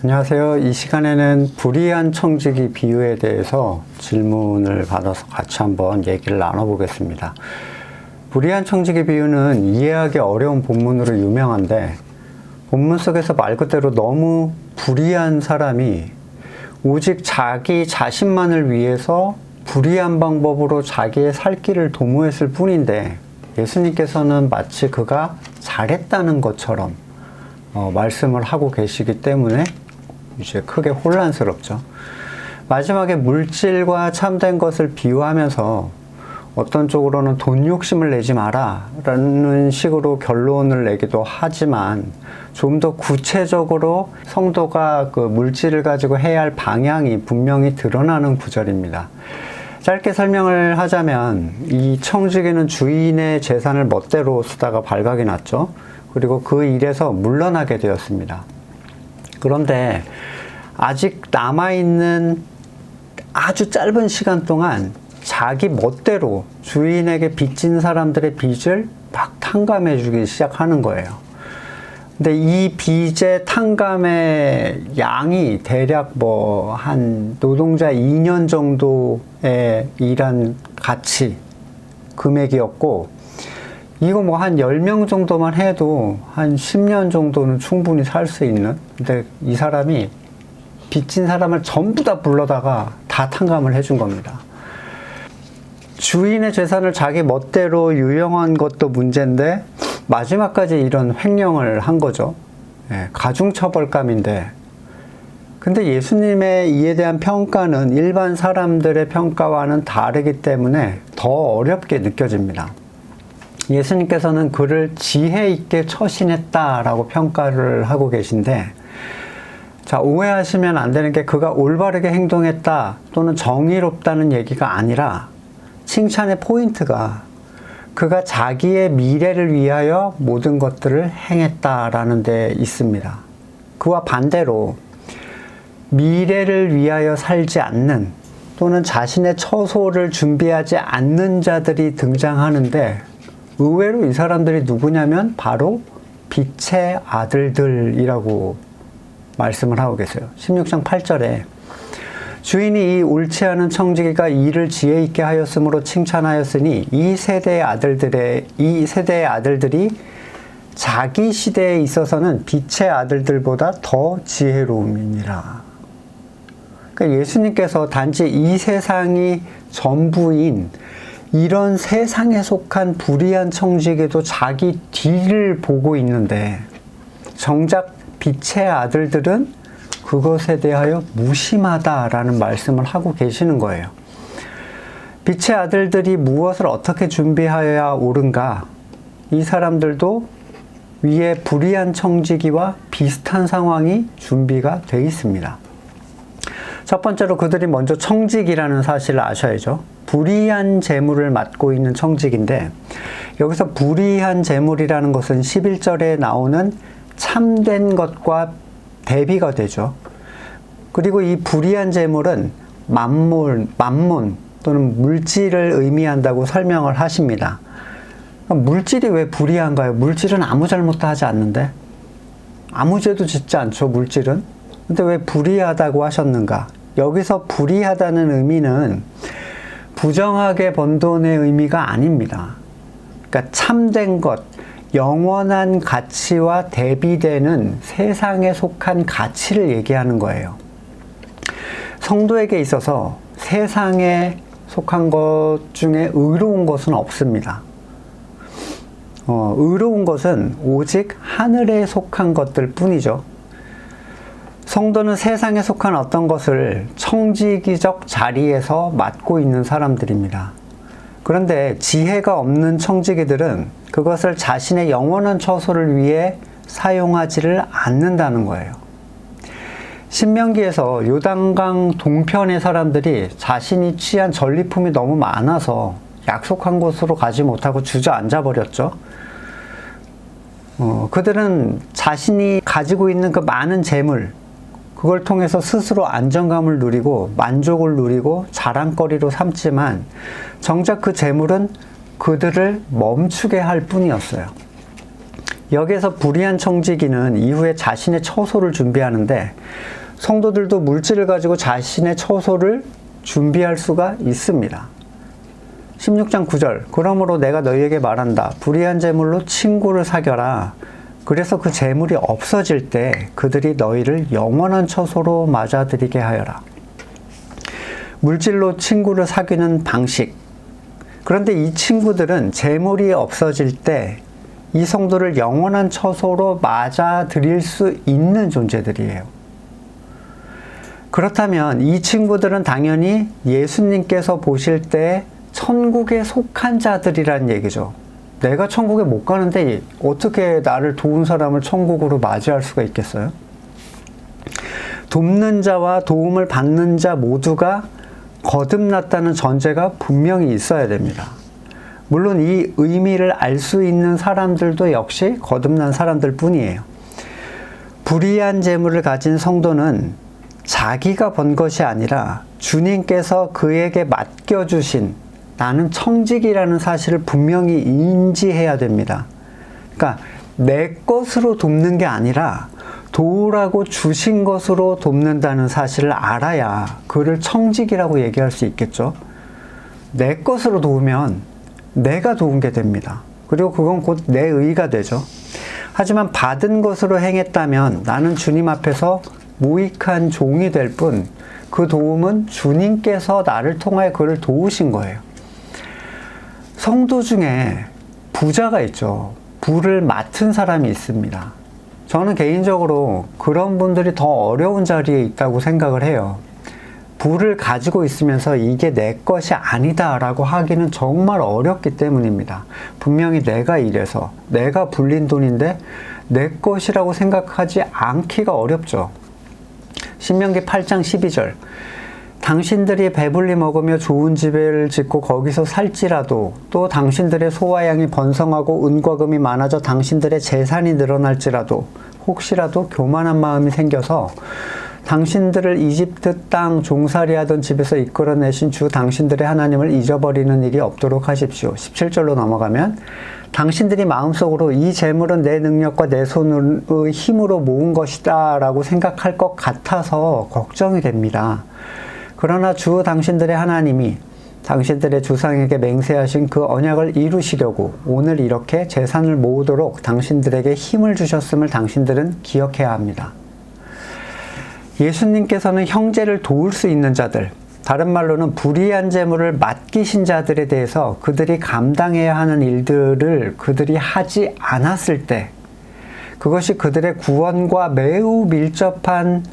안녕하세요. 이 시간에는 불의한 청지기 비유에 대해서 질문을 받아서 같이 한번 얘기를 나눠보겠습니다. 불의한 청지기 비유는 이해하기 어려운 본문으로 유명한데, 본문 속에서 말 그대로 너무 불의한 사람이 오직 자기 자신만을 위해서 불의한 방법으로 자기의 살 길을 도모했을 뿐인데, 예수님께서는 마치 그가 잘했다는 것처럼 말씀을 하고 계시기 때문에 이제 크게 혼란스럽죠. 마지막에 물질과 참된 것을 비유하면서 어떤 쪽으로는 돈 욕심을 내지 마라 라는 식으로 결론을 내기도 하지만, 좀 더 구체적으로 성도가 그 물질을 가지고 해야 할 방향이 분명히 드러나는 구절입니다. 짧게 설명을 하자면, 이 청지기는 주인의 재산을 멋대로 쓰다가 발각이 났죠. 그리고 그 일에서 물러나게 되었습니다. 그런데 아직 남아있는 아주 짧은 시간 동안 자기 멋대로 주인에게 빚진 사람들의 빚을 막 탕감해 주기 시작하는 거예요. 근데 이 빚의 탕감의 양이 대략 한 노동자 2년 정도의 일한 가치, 금액이었고, 이거 한 10명 정도만 해도 한 10년 정도는 충분히 살 수 있는, 근데 이 사람이 빚진 사람을 전부 다 불러다가 다 탕감을 해준 겁니다. 주인의 재산을 자기 멋대로 유용한 것도 문제인데, 마지막까지 이런 횡령을 한 거죠. 가중처벌감인데, 근데 예수님의 이에 대한 평가는 일반 사람들의 평가와는 다르기 때문에 더 어렵게 느껴집니다. 예수님께서는 그를 지혜 있게 처신했다라고 평가를 하고 계신데, 자, 오해하시면 안 되는 게, 그가 올바르게 행동했다 또는 정의롭다는 얘기가 아니라, 칭찬의 포인트가 그가 자기의 미래를 위하여 모든 것들을 행했다라는 데 있습니다. 그와 반대로 미래를 위하여 살지 않는, 또는 자신의 처소를 준비하지 않는 자들이 등장하는데, 의외로 이 사람들이 누구냐면 바로 빛의 아들들이라고 말씀을 하고 계세요. 16장 8절에 주인이 이 옳지 않은 청지기가 일을 지혜 있게 하였으므로 칭찬하였으니 이 세대의 아들들이 자기 시대에 있어서는 빛의 아들들보다 더 지혜로움이니라. 그러니까 예수님께서 단지 이 세상이 전부인 이런 세상에 속한 불의한 청지기도 자기 뒤를 보고 있는데, 정작 빛의 아들들은 그것에 대하여 무심하다라는 말씀을 하고 계시는 거예요. 빛의 아들들이 무엇을 어떻게 준비하여야 옳은가? 이 사람들도 위에 불의한 청지기와 비슷한 상황이 준비가 되어 있습니다. 첫 번째로 그들이 먼저 청지기라는 사실을 아셔야죠. 불의한 재물을 맡고 있는 청지기인데, 여기서 불의한 재물이라는 것은 11절에 나오는 참된 것과 대비가 되죠. 그리고 이 불의한 재물은 만몬 또는 물질을 의미한다고 설명을 하십니다. 물질이 왜 불의한가요? 물질은 아무 잘못도 하지 않는데, 아무 죄도 짓지 않죠, 물질은. 근데 왜 불의하다고 하셨는가? 여기서 불의하다는 의미는 부정하게 번 돈의 의미가 아닙니다. 그러니까 참된 것, 영원한 가치와 대비되는 세상에 속한 가치를 얘기하는 거예요. 성도에게 있어서 세상에 속한 것 중에 의로운 것은 없습니다. 의로운 것은 오직 하늘에 속한 것들 뿐이죠. 성도는 세상에 속한 어떤 것을 청지기적 자리에서 맡고 있는 사람들입니다. 그런데 지혜가 없는 청지기들은 그것을 자신의 영원한 처소를 위해 사용하지를 않는다는 거예요. 신명기에서 요단강 동편의 사람들이 자신이 취한 전리품이 너무 많아서 약속한 곳으로 가지 못하고 주저앉아 버렸죠. 그들은 자신이 가지고 있는 그 많은 재물, 그걸 통해서 스스로 안정감을 누리고 만족을 누리고 자랑거리로 삼지만, 정작 그 재물은 그들을 멈추게 할 뿐이었어요. 여기에서 불의한 청지기는 이후에 자신의 처소를 준비하는데 성도들도 물질을 가지고 자신의 처소를 준비할 수가 있습니다. 16장 9절 그러므로 내가 너희에게 말한다. 불의한 재물로 친구를 사겨라. 그래서 그 재물이 없어질 때 그들이 너희를 영원한 처소로 맞아들이게 하여라. 물질로 친구를 사귀는 방식. 그런데 이 친구들은 재물이 없어질 때 이 성도를 영원한 처소로 맞아들일 수 있는 존재들이에요. 그렇다면 이 친구들은 당연히 예수님께서 보실 때 천국에 속한 자들이란 얘기죠. 내가 천국에 못 가는데 어떻게 나를 도운 사람을 천국으로 맞이할 수가 있겠어요? 돕는 자와 도움을 받는 자 모두가 거듭났다는 전제가 분명히 있어야 됩니다. 물론 이 의미를 알 수 있는 사람들도 역시 거듭난 사람들 뿐이에요. 불의한 재물을 가진 성도는 자기가 번 것이 아니라 주님께서 그에게 맡겨주신 나는 청직이라는 사실을 분명히 인지해야 됩니다. 그러니까 내 것으로 돕는 게 아니라 도우라고 주신 것으로 돕는다는 사실을 알아야 그를 청직이라고 얘기할 수 있겠죠. 내 것으로 도우면 내가 도운 게 됩니다. 그리고 그건 곧 내 의가 되죠. 하지만 받은 것으로 행했다면 나는 주님 앞에서 무익한 종이 될 뿐 그 도움은 주님께서 나를 통하여 그를 도우신 거예요. 성도 중에 부자가 있죠. 부를 맡은 사람이 있습니다. 저는 개인적으로 그런 분들이 더 어려운 자리에 있다고 생각을 해요. 부를 가지고 있으면서 이게 내 것이 아니다 라고 하기는 정말 어렵기 때문입니다. 분명히 내가 이래서 내가 불린 돈인데 내 것이라고 생각하지 않기가 어렵죠. 신명기 8장 12절 당신들이 배불리 먹으며 좋은 집을 짓고 거기서 살지라도 또 당신들의 소와 양이 번성하고 은과 금이 많아져 당신들의 재산이 늘어날지라도 혹시라도 교만한 마음이 생겨서 당신들을 이집트 땅 종살이하던 집에서 이끌어내신 주 당신들의 하나님을 잊어버리는 일이 없도록 하십시오. 17절로 넘어가면 당신들이 마음속으로 이 재물은 내 능력과 내 손의 힘으로 모은 것이다 라고 생각할 것 같아서 걱정이 됩니다. 그러나 주 당신들의 하나님이 당신들의 조상에게 맹세하신 그 언약을 이루시려고 오늘 이렇게 재산을 모으도록 당신들에게 힘을 주셨음을 당신들은 기억해야 합니다. 예수님께서는 형제를 도울 수 있는 자들, 다른 말로는 불의한 재물을 맡기신 자들에 대해서 그들이 감당해야 하는 일들을 그들이 하지 않았을 때 그것이 그들의 구원과 매우 밀접한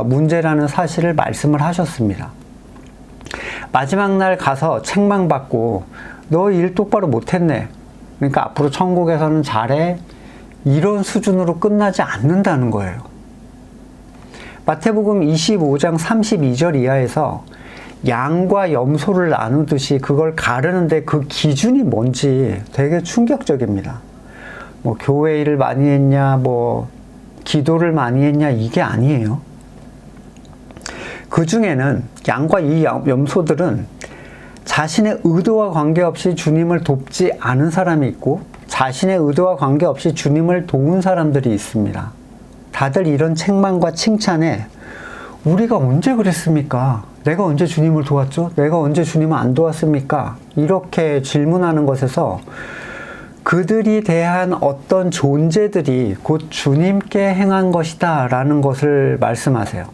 문제라는 사실을 말씀을 하셨습니다. 마지막 날 가서 책망받고 너 일 똑바로 못했네. 그러니까 앞으로 천국에서는 잘해. 이런 수준으로 끝나지 않는다는 거예요. 마태복음 25장 32절 이하에서 양과 염소를 나누듯이 그걸 가르는데 그 기준이 뭔지 되게 충격적입니다. 뭐 교회 일을 많이 했냐, 뭐 기도를 많이 했냐 이게 아니에요. 그 중에는 양과 이 염소들은 자신의 의도와 관계없이 주님을 돕지 않은 사람이 있고 자신의 의도와 관계없이 주님을 도운 사람들이 있습니다. 다들 이런 책망과 칭찬에 우리가 언제 그랬습니까? 내가 언제 주님을 도왔죠? 내가 언제 주님을 안 도왔습니까? 이렇게 질문하는 것에서 그들이 대한 어떤 존재들이 곧 주님께 행한 것이다 라는 것을 말씀하세요.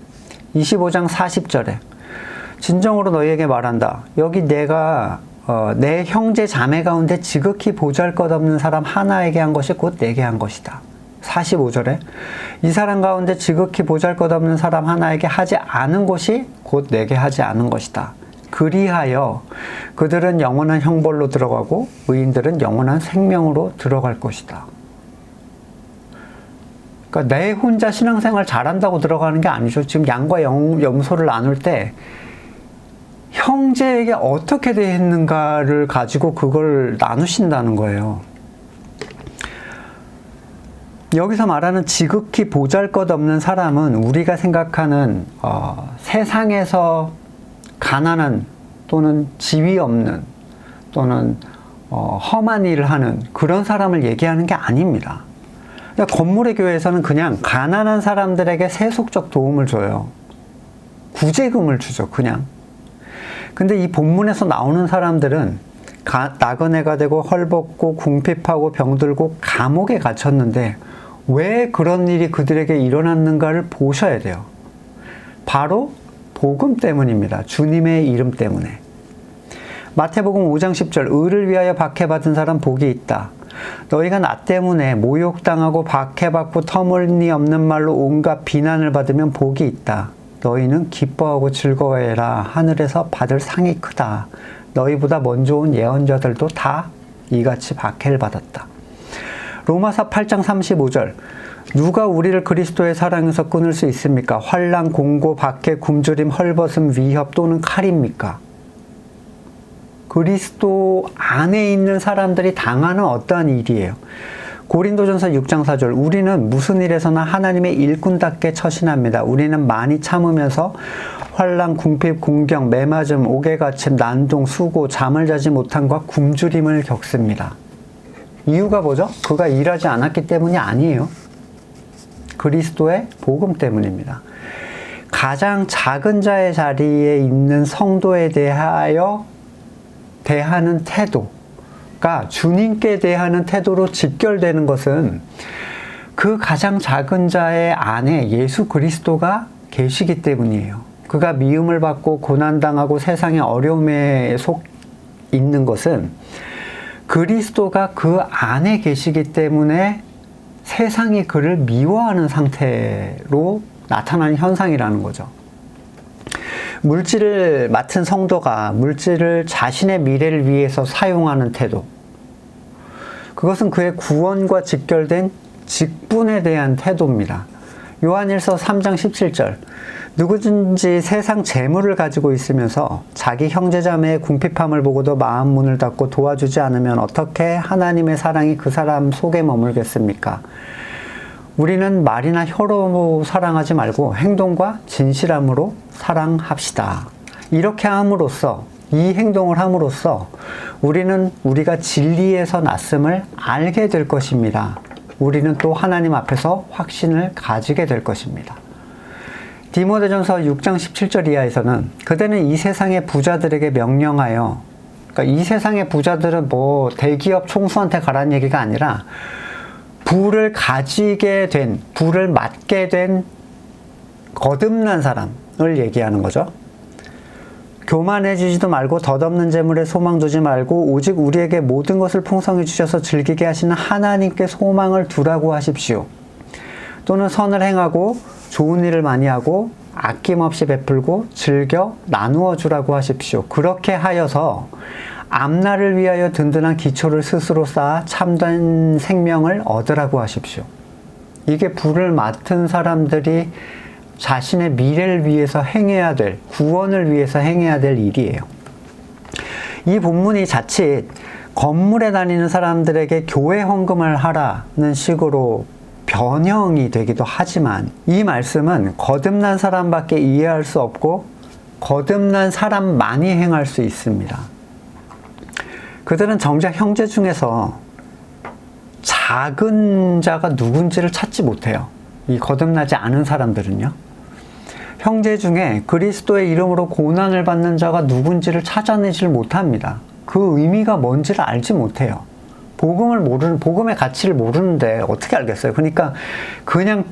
25장 40절에 진정으로 너희에게 말한다. 여기 내가 내 형제 자매 가운데 지극히 보잘것없는 사람 하나에게 한 것이 곧 내게 한 것이다. 45절에 이 사람 가운데 지극히 보잘것없는 사람 하나에게 하지 않은 것이 곧 내게 하지 않은 것이다. 그리하여 그들은 영원한 형벌로 들어가고 의인들은 영원한 생명으로 들어갈 것이다. 그러니까 내 혼자 신앙생활 잘한다고 들어가는 게 아니죠. 지금 양과 염소를 나눌 때 형제에게 어떻게 대했는가를 가지고 그걸 나누신다는 거예요. 여기서 말하는 지극히 보잘것없는 사람은 우리가 생각하는 세상에서 가난한 또는 지위 없는 또는 험한 일을 하는 그런 사람을 얘기하는 게 아닙니다. 건물의 교회에서는 그냥 가난한 사람들에게 세속적 도움을 줘요. 구제금을 주죠, 그냥. 근데 이 본문에서 나오는 사람들은 나그네가 되고 헐벗고 궁핍하고 병들고 감옥에 갇혔는데 왜 그런 일이 그들에게 일어났는가를 보셔야 돼요. 바로 복음 때문입니다. 주님의 이름 때문에. 마태복음 5장 10절 의를 위하여 박해받은 사람 복이 있다. 너희가 나 때문에 모욕당하고 박해받고 터무니없는 말로 온갖 비난을 받으면 복이 있다. 너희는 기뻐하고 즐거워해라. 하늘에서 받을 상이 크다. 너희보다 먼저 온 예언자들도 다 이같이 박해를 받았다. 로마서 8장 35절 누가 우리를 그리스도의 사랑에서 끊을 수 있습니까? 환난, 공고, 박해, 굶주림, 헐벗음, 위협 또는 칼입니까? 그리스도 안에 있는 사람들이 당하는 어떠한 일이에요. 고린도전서 6장 4절 우리는 무슨 일에서나 하나님의 일꾼답게 처신합니다. 우리는 많이 참으면서 환난, 궁핍, 공경, 매맞음, 옥에갇힘, 난동, 수고, 잠을 자지 못함과 굶주림을 겪습니다. 이유가 뭐죠? 그가 일하지 않았기 때문이 아니에요. 그리스도의 복음 때문입니다. 가장 작은 자의 자리에 있는 성도에 대하여 대하는 태도가 주님께 대하는 태도로 직결되는 것은 그 가장 작은 자의 안에 예수 그리스도가 계시기 때문이에요. 그가 미움을 받고 고난당하고 세상의 어려움에 속 있는 것은 그리스도가 그 안에 계시기 때문에 세상이 그를 미워하는 상태로 나타나는 현상이라는 거죠. 물질을 맡은 성도가 물질을 자신의 미래를 위해서 사용하는 태도. 그것은 그의 구원과 직결된 직분에 대한 태도입니다. 요한일서 3장 17절 누구든지 세상 재물을 가지고 있으면서 자기 형제자매의 궁핍함을 보고도 마음 문을 닫고 도와주지 않으면 어떻게 하나님의 사랑이 그 사람 속에 머물겠습니까? 우리는 말이나 혀로 사랑하지 말고 행동과 진실함으로 사랑합시다. 이렇게 함으로써 이 행동을 함으로써 우리는 우리가 진리에서 났음을 알게 될 것입니다. 우리는 또 하나님 앞에서 확신을 가지게 될 것입니다. 디모데전서 6장 17절 이하에서는 그대는 이 세상의 부자들에게 명령하여, 그러니까 이 세상의 부자들은 뭐 대기업 총수한테 가라는 얘기가 아니라 부를 가지게 된, 부를 맡게 된 거듭난 사람을 얘기하는 거죠. 교만해지지도 말고 덧없는 재물에 소망 두지 말고 오직 우리에게 모든 것을 풍성히 주셔서 즐기게 하시는 하나님께 소망을 두라고 하십시오. 또는 선을 행하고 좋은 일을 많이 하고 아낌없이 베풀고 즐겨 나누어 주라고 하십시오. 그렇게 하여서 앞날을 위하여 든든한 기초를 스스로 쌓아 참된 생명을 얻으라고 하십시오. 이게 부를 맡은 사람들이 자신의 미래를 위해서 행해야 될, 구원을 위해서 행해야 될 일이에요. 이 본문이 자칫 건물에 다니는 사람들에게 교회 헌금을 하라는 식으로 변형이 되기도 하지만 이 말씀은 거듭난 사람밖에 이해할 수 없고 거듭난 사람만이 행할 수 있습니다. 그들은 정작 형제 중에서 작은 자가 누군지를 찾지 못해요. 이 거듭나지 않은 사람들은요. 형제 중에 그리스도의 이름으로 고난을 받는 자가 누군지를 찾아내질 못합니다. 그 의미가 뭔지를 알지 못해요. 복음의 가치를 모르는데 어떻게 알겠어요? 그러니까 그냥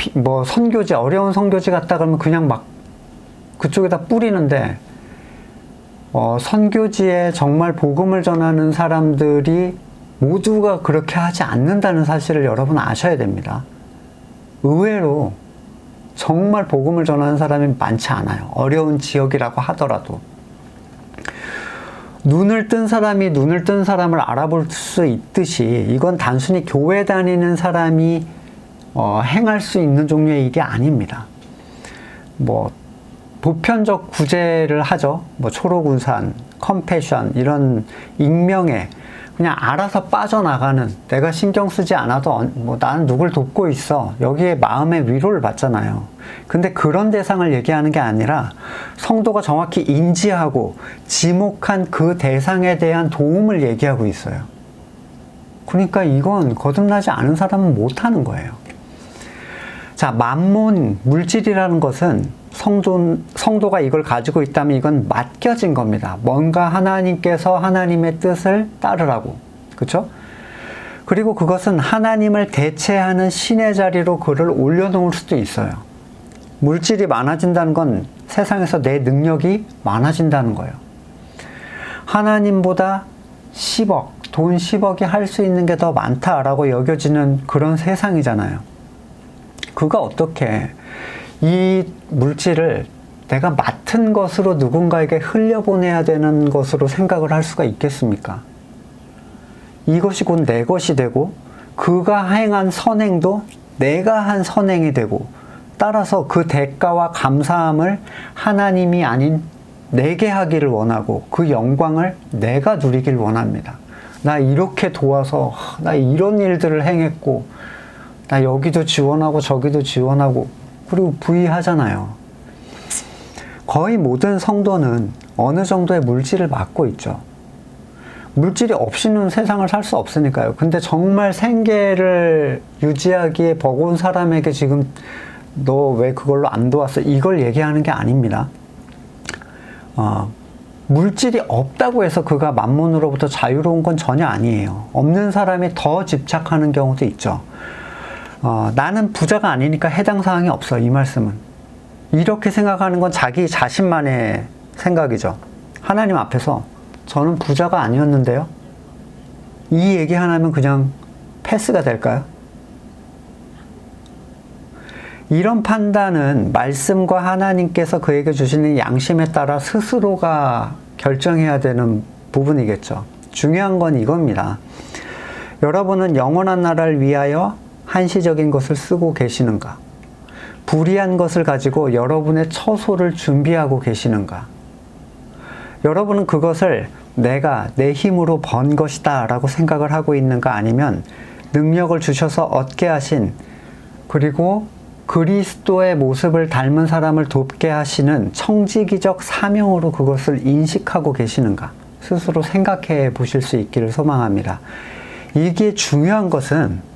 선교지, 어려운 선교지 갔다 그러면 그냥 막 그쪽에다 뿌리는데 선교지에 정말 복음을 전하는 사람들이 모두가 그렇게 하지 않는다는 사실을 여러분 아셔야 됩니다. 의외로 정말 복음을 전하는 사람이 많지 않아요. 어려운 지역이라고 하더라도. 눈을 뜬 사람이 눈을 뜬 사람을 알아볼 수 있듯이 이건 단순히 교회 다니는 사람이 행할 수 있는 종류의 일이 아닙니다. 보편적 구제를 하죠. 초로군산, 컴패션 이런 익명에 그냥 알아서 빠져나가는, 내가 신경 쓰지 않아도 나는 누굴 돕고 있어. 여기에 마음의 위로를 받잖아요. 근데 그런 대상을 얘기하는 게 아니라 성도가 정확히 인지하고 지목한 그 대상에 대한 도움을 얘기하고 있어요. 그러니까 이건 거듭나지 않은 사람은 못하는 거예요. 자, 만몬, 물질이라는 것은 성도가 이걸 가지고 있다면 이건 맡겨진 겁니다. 뭔가 하나님께서 하나님의 뜻을 따르라고. 그렇죠? 그리고 그것은 하나님을 대체하는 신의 자리로 그를 올려놓을 수도 있어요. 물질이 많아진다는 건 세상에서 내 능력이 많아진다는 거예요. 하나님보다 10억, 돈 10억이 할 수 있는 게 더 많다라고 여겨지는 그런 세상이잖아요. 그가 어떻게 이 물질을 내가 맡은 것으로 누군가에게 흘려보내야 되는 것으로 생각을 할 수가 있겠습니까? 이것이 곧 내 것이 되고 그가 행한 선행도 내가 한 선행이 되고 따라서 그 대가와 감사함을 하나님이 아닌 내게 하기를 원하고 그 영광을 내가 누리길 원합니다. 나 이렇게 도와서 나 이런 일들을 행했고 나 여기도 지원하고 저기도 지원하고 그리고 부의하잖아요. 거의 모든 성도는 어느 정도의 물질을 맡고 있죠. 물질이 없이는 세상을 살 수 없으니까요. 근데 정말 생계를 유지하기에 버거운 사람에게 지금 너 왜 그걸로 안 도왔어? 이걸 얘기하는 게 아닙니다. 물질이 없다고 해서 그가 만몬으로부터 자유로운 건 전혀 아니에요. 없는 사람이 더 집착하는 경우도 있죠. 나는 부자가 아니니까 해당 사항이 없어. 이 말씀은. 이렇게 생각하는 건 자기 자신만의 생각이죠. 하나님 앞에서 저는 부자가 아니었는데요. 이 얘기 하나면 그냥 패스가 될까요? 이런 판단은 말씀과 하나님께서 그에게 주시는 양심에 따라 스스로가 결정해야 되는 부분이겠죠. 중요한 건 이겁니다. 여러분은 영원한 나라를 위하여 한시적인 것을 쓰고 계시는가? 불의한 것을 가지고 여러분의 처소를 준비하고 계시는가? 여러분은 그것을 내가 내 힘으로 번 것이다 라고 생각을 하고 있는가? 아니면 능력을 주셔서 얻게 하신 그리고 그리스도의 모습을 닮은 사람을 돕게 하시는 청지기적 사명으로 그것을 인식하고 계시는가? 스스로 생각해 보실 수 있기를 소망합니다. 이게 중요한 것은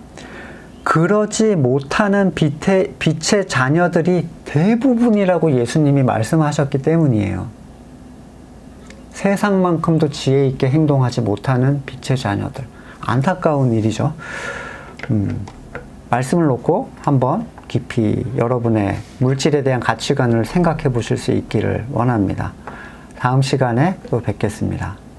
그러지 못하는 빛의 자녀들이 대부분이라고 예수님이 말씀하셨기 때문이에요. 세상만큼도 지혜 있게 행동하지 못하는 빛의 자녀들. 안타까운 일이죠. 말씀을 놓고 한번 깊이 여러분의 물질에 대한 가치관을 생각해 보실 수 있기를 원합니다. 다음 시간에 또 뵙겠습니다.